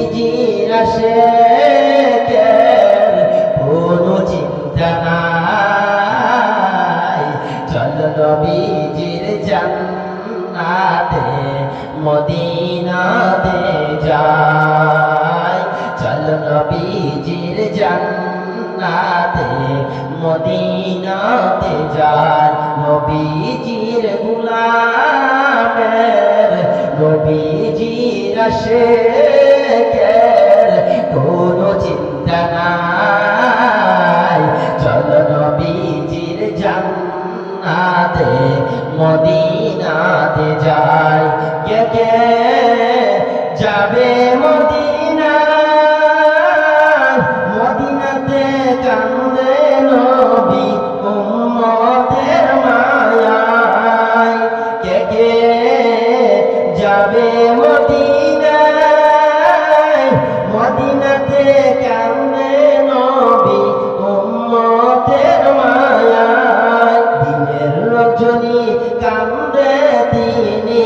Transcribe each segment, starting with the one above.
নবীজির আশিকের কোনো চিন্তা নাই। চল নবীজির জান্নাতে মদিনাতে যাই। চল নবীজির জান্নাতে মদিনাতে যাই। নবীজির গোলামের নবীজির আশিকের কোনো চিন্তা নাই। চল নবীজির জান্নাতে মদিনাতে যাই। কে কে যাবে মদিনায়, মদিনাতে কান্দে নবী উম্মতের মায়ায়। কে কে যাবে মদিনায়, মদিনাতে কান্দে নবী উম্মতের মায়ায়। দিনের রজনী কান্দে তিনি,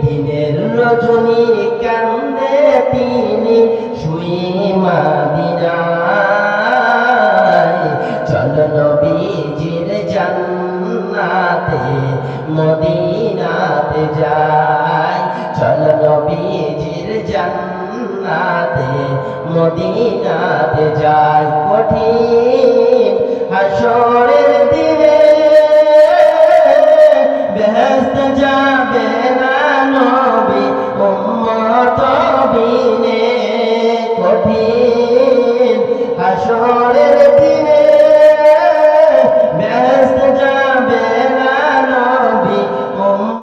দিনের রজনী কান্দে তিনি শুয়ে মদিনায়। চল নবীজির জান্নাতে মদিনাতে যাই। চল নবীজির জান্নাতে মদিনাতে যাই। কঠিন হাসরের দিনে বেহেশত যাবে না নবী উম্মত বিনে। কঠিন হাসর